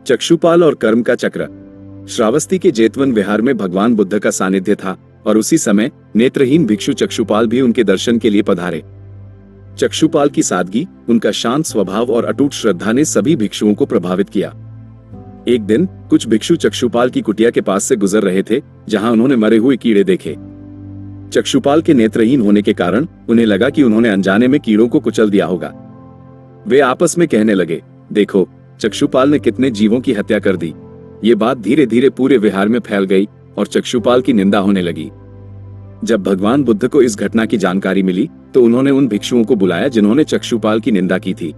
चक्षुपाल और कर्म का चक्र। श्रावस्ती के जेतवन विहार में भगवान बुद्ध का सानिध्य था और उसी समय नेत्रहीन भिक्षु चक्षुपाल भी उनके दर्शन के लिए पधारे। चक्षुपाल की सादगी, उनका शांत स्वभाव और अटूट श्रद्धा ने सभी भिक्षुओं को प्रभावित किया। एक दिन कुछ भिक्षु चक्षुपाल की कुटिया के पास से गुजर रहे थे, जहां उन्होंने मरे हुए कीड़े देखे। चक्षुपाल के नेत्रहीन होने के कारण उन्हें लगा कि उन्होंने अनजाने में कीड़ों को कुचल दिया होगा। वे आपस में कहने लगे, देखो, चक्षुपाल ने कितने जीवों की हत्या कर दी। ये बात धीरे धीरे पूरे विहार में फैल गई और चक्षुपाल की निंदा होने लगी। जब भगवान बुद्ध को इस घटना की जानकारी मिली तो उन्होंने उन भिक्षुओं को बुलाया जिन्होंने चक्षुपाल की निंदा की थी।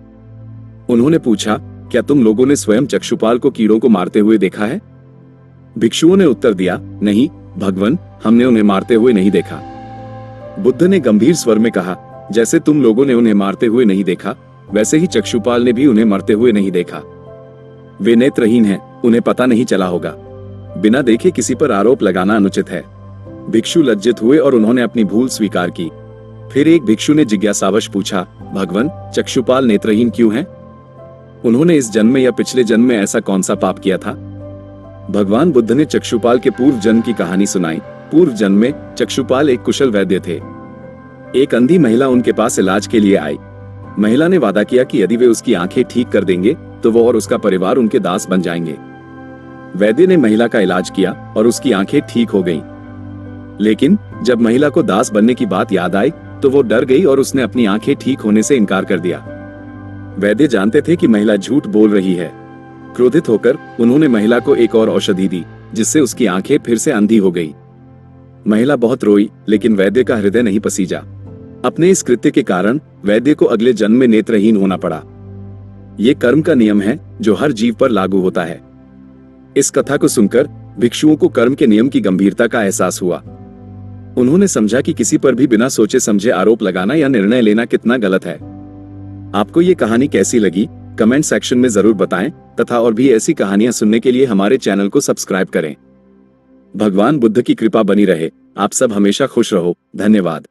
उन्होंने पूछा, क्या तुम लोगों ने स्वयं चक्षुपाल को कीड़ों को मारते हुए देखा है? भिक्षुओं ने उत्तर दिया, नहीं भगवान, हमने उन्हें मारते हुए नहीं देखा। बुद्ध ने गंभीर स्वर में कहा, जैसे तुम लोगों ने उन्हें मारते हुए नहीं देखा, वैसे ही चक्षुपाल ने भी उन्हें मरते हुए नहीं देखा। वे नेत्रहीन हैं, उन्हें पता नहीं चला होगा। बिना देखे किसी पर आरोप लगाना अनुचित है। भिक्षु लज्जित हुए और उन्होंने अपनी भूल स्वीकार की। फिर एक भिक्षु ने जिज्ञासावश पूछा, भगवान, चक्षुपाल नेत्रहीन क्यों हैं? उन्होंने इस जन्म में या पिछले जन्म में ऐसा कौन सा पाप किया था? भगवान बुद्ध ने चक्षुपाल के पूर्व जन्म की कहानी सुनाई। पूर्व जन्म में चक्षुपाल एक कुशल वैद्य थे। एक अंधी महिला उनके पास इलाज के लिए आई। महिला ने वादा किया कि यदि वे उसकी आंखें ठीक कर देंगे तो वो और उसका परिवार उनके दास बन जाएंगे। वैद्य ने महिला का इलाज किया और उसकी आंखें ठीक हो गईं। लेकिन जब महिला को दास बनने की बात याद आई तो वो डर गई और उसने अपनी आंखें ठीक होने से इनकार कर दिया। वैद्य जानते थे कि महिला झूठ बोल रही है। क्रोधित होकर उन्होंने महिला को एक और औषधि दी, जिससे उसकी आंखें फिर से अंधी हो गई। महिला बहुत रोई, लेकिन वैद्य का हृदय नहीं पसीजा। अपने इस कृत्य के कारण वैद्य को अगले जन्म में नेत्रहीन होना पड़ा। ये कर्म का नियम है जो हर जीव पर लागू होता है। इस कथा को सुनकर भिक्षुओं को कर्म के नियम की गंभीरता का एहसास हुआ। उन्होंने समझा कि किसी पर भी बिना सोचे समझे आरोप लगाना या निर्णय लेना कितना गलत है। आपको ये कहानी कैसी लगी, कमेंट सेक्शन में जरूर बताएं तथा और भी ऐसी कहानियां सुनने के लिए हमारे चैनल को सब्सक्राइब करें। भगवान बुद्ध की कृपा बनी रहे। आप सब हमेशा खुश रहो। धन्यवाद।